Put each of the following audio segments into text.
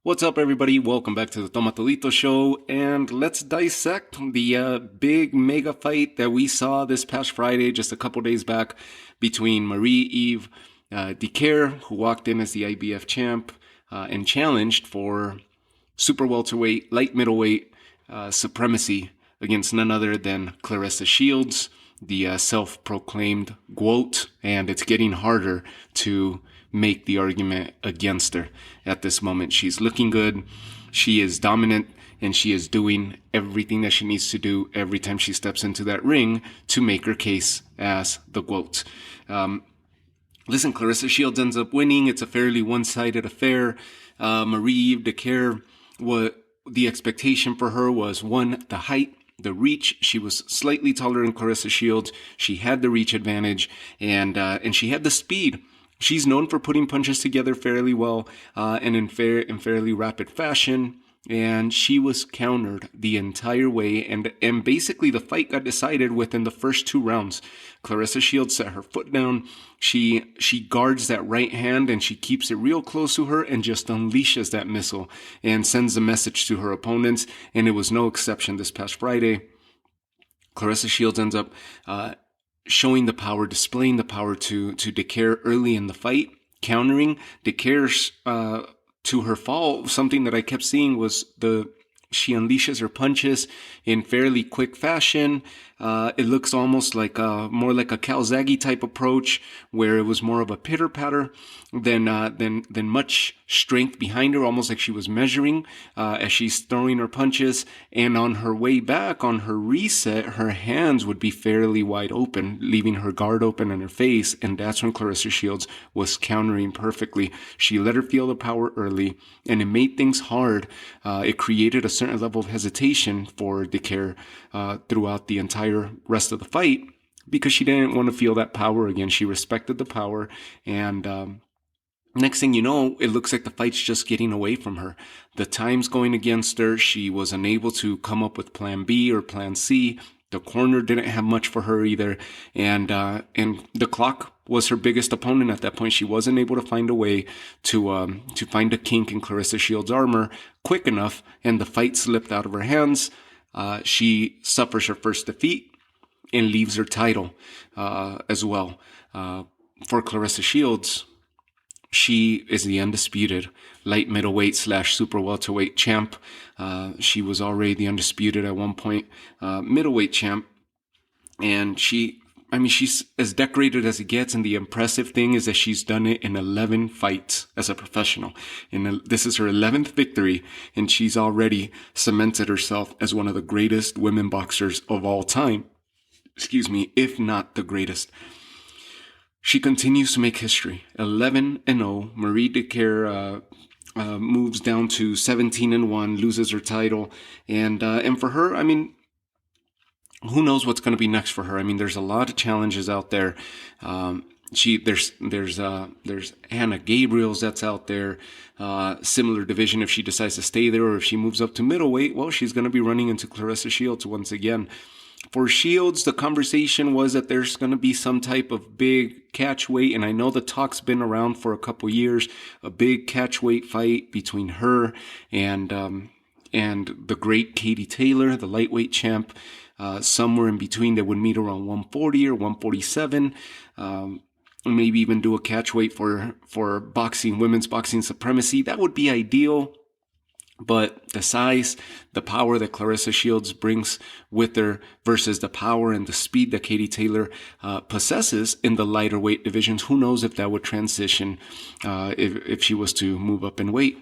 What's up, everybody? Welcome back to the Tomatolito Show, and let's dissect the big mega fight that we saw this past Friday, just a couple days back, between Marie-Eve Dicaire, who walked in as the IBF champ and challenged for super welterweight, light middleweight supremacy against none other than Claressa Shields, the self-proclaimed GOAT, and it's getting harder to make the argument against her at this moment. She's looking good, she is dominant, and she is doing everything that she needs to do every time she steps into that ring to make her case as the GOAT. Listen, Claressa Shields ends up winning. It's a fairly one-sided affair. Marie-Eve Dicaire, what the expectation for her was, one, the height, the reach. She was slightly taller than Claressa Shields. She had the reach advantage, and she had the speed. She's known for putting punches together fairly well and in fairly rapid fashion. And she was countered the entire way. And basically the fight got decided within the first 2 rounds. Claressa Shields set her foot down. She guards that right hand and she keeps it real close to her and just unleashes that missile and sends a message to her opponents. And it was no exception this past Friday. Claressa Shields ends up showing the power, displaying the power to Dicaire early in the fight, countering Dicaire's, to her fall. Something that I kept seeing was she unleashes her punches in fairly quick fashion. It looks almost like more like a Calzaghe type approach, where it was more of a pitter patter than much strength behind her, almost like she was measuring as she's throwing her punches. And on her way back, on her reset, her hands would be fairly wide open, leaving her guard open in her face. And that's when Claressa Shields was countering perfectly. She let her feel the power early, and it made things hard. It created a certain level of hesitation for Dicaire throughout the entire rest of the fight, because she didn't want to feel that power again. She respected the power, and next thing you know, it looks like the fight's just getting away from her. The time's going against her. She was unable to come up with plan B or plan C. The corner didn't have much for her either, and the clock was her biggest opponent at that point. She wasn't able to find a way to find a kink in Claressa Shields' armor quick enough, and the fight slipped out of her hands. She suffers her first defeat and leaves her title as well. For Claressa Shields, she is the undisputed light middleweight / super welterweight champ. She was already the undisputed at one point middleweight champ, and she's as decorated as it gets. And the impressive thing is that she's done it in 11 fights as a professional. And this is her 11th victory, and she's already cemented herself as one of the greatest women boxers of all time. If not the greatest. She continues to make history. 11-0. Marie Dicaire moves down to 17-1, loses her title, and for her, who knows what's going to be next for her? There's a lot of challenges out there. There's Hannah Gabriel's that's out there, similar division if she decides to stay there, or if she moves up to middleweight, well, she's going to be running into Claressa Shields once again. For Shields, the conversation was that there's going to be some type of big catchweight, and I know the talk's been around for a couple years, a big catchweight fight between her and the great Katie Taylor, the lightweight champ, somewhere in between. They would meet around 140 or 147, maybe even do a catchweight for boxing, women's boxing supremacy. That would be ideal. But the size, the power that Claressa Shields brings with her versus the power and the speed that Katie Taylor possesses in the lighter weight divisions, who knows if that would transition if she was to move up in weight.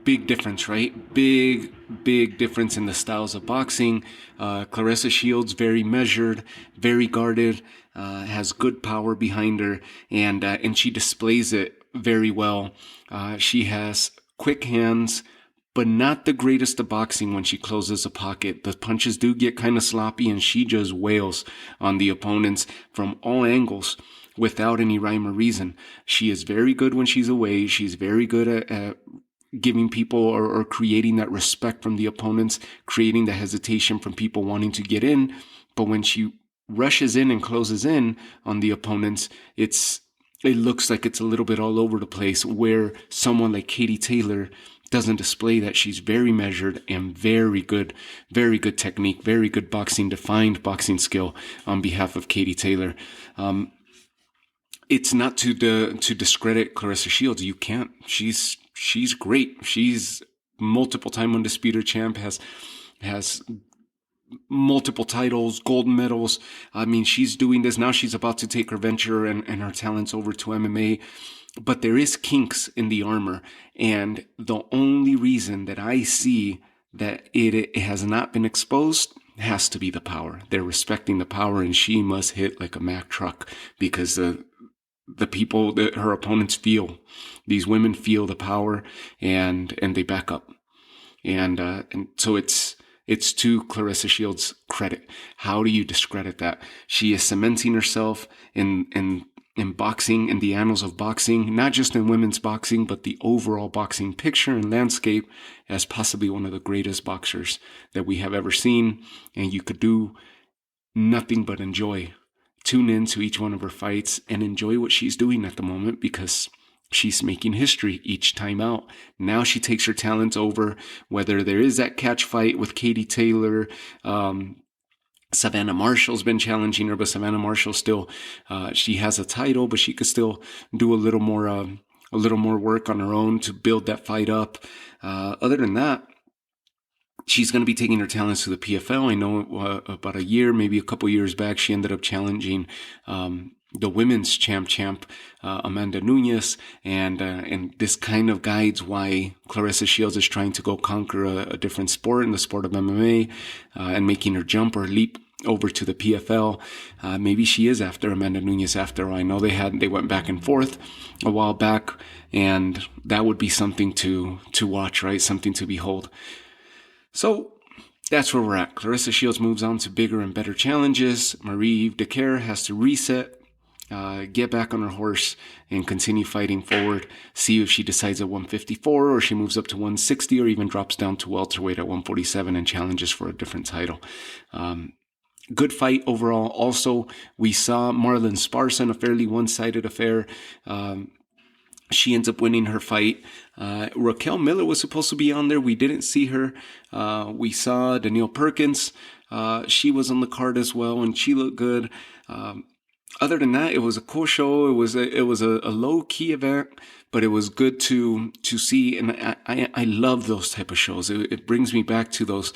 Big difference, right? Big difference in the styles of boxing. Claressa Shields, very measured, very guarded, has good power behind her, and she displays it very well. She has quick hands, but not the greatest of boxing when she closes a pocket. The punches do get kind of sloppy, and she just wails on the opponents from all angles without any rhyme or reason. She is very good when she's away. She's very good at giving people or creating that respect from the opponents, creating the hesitation from people wanting to get in. But when she rushes in and closes in on the opponents, it's it looks like it's a little bit all over the place, where someone like Katie Taylor doesn't display that. She's very measured and very good technique, very good boxing, defined boxing skill on behalf of Katie Taylor. It's not to discredit Claressa Shields. You can't. She's great. She's multiple-time undisputed champ, has multiple titles, gold medals. I mean, she's doing this now. She's about to take her venture and her talents over to MMA. But there is kinks in the armor. And the only reason that I see that it has not been exposed has to be the power. They're respecting the power, and she must hit like a Mack truck, because the people that her opponents feel, these women feel the power, and they back up. And so it's to Claressa Shields' credit. How do you discredit that? She is cementing herself in boxing, in the annals of boxing, not just in women's boxing, but the overall boxing picture and landscape, as possibly one of the greatest boxers that we have ever seen. And you could do nothing but enjoy. Tune in to each one of her fights and enjoy what she's doing at the moment, because she's making history each time out. Now she takes her talents over, whether there is that catch fight with Katie Taylor. Savannah Marshall's been challenging her, but Savannah Marshall still, she has a title, but she could still do a little more work on her own to build that fight up. Other than that, she's going to be taking her talents to the PFL. I know about a year, maybe a couple years back, she ended up challenging the women's champ, Amanda Nunes, and this kind of guides why Claressa Shields is trying to go conquer a different sport, in the sport of MMA, and making her jump or leap over to the PFL. Maybe she is after Amanda Nunes after all. I know they went back and forth a while back, and that would be something to watch, right? Something to behold. So that's where we're at. Claressa Shields moves on to bigger and better challenges. Marie-Eve Dicaire has to reset, get back on her horse, and continue fighting forward. See if she decides at 154, or she moves up to 160, or even drops down to welterweight at 147 and challenges for a different title. Good fight overall. Also, we saw Marlon Sparsa in a fairly one-sided affair. She ends up winning her fight. Raquel Miller was supposed to be on there. We didn't see her. We saw Danielle Perkins. She was on the card as well, and she looked good. Other than that, it was a cool show. It was a low-key event, but it was good to see. And I love those type of shows. It brings me back to those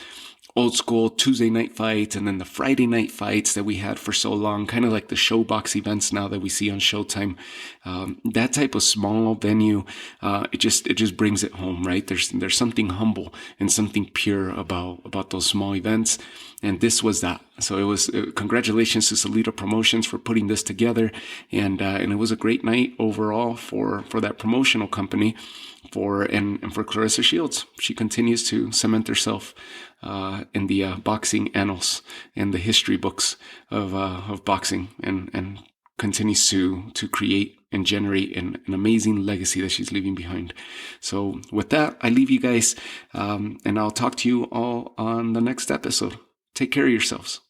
old school Tuesday night fights, and then the Friday night fights that we had for so long, kind of like the showbox events now that we see on Showtime. That type of small venue, it just brings it home, right? There's something humble and something pure about those small events, and this was that. So it was congratulations to Salida Promotions for putting this together, and it was a great night overall for that promotional company. For Claressa Shields. She continues to cement herself in the boxing annals and the history books of boxing, and continues to create and generate an amazing legacy that she's leaving behind. So with that, I leave you guys, and I'll talk to you all on the next episode. Take care of yourselves.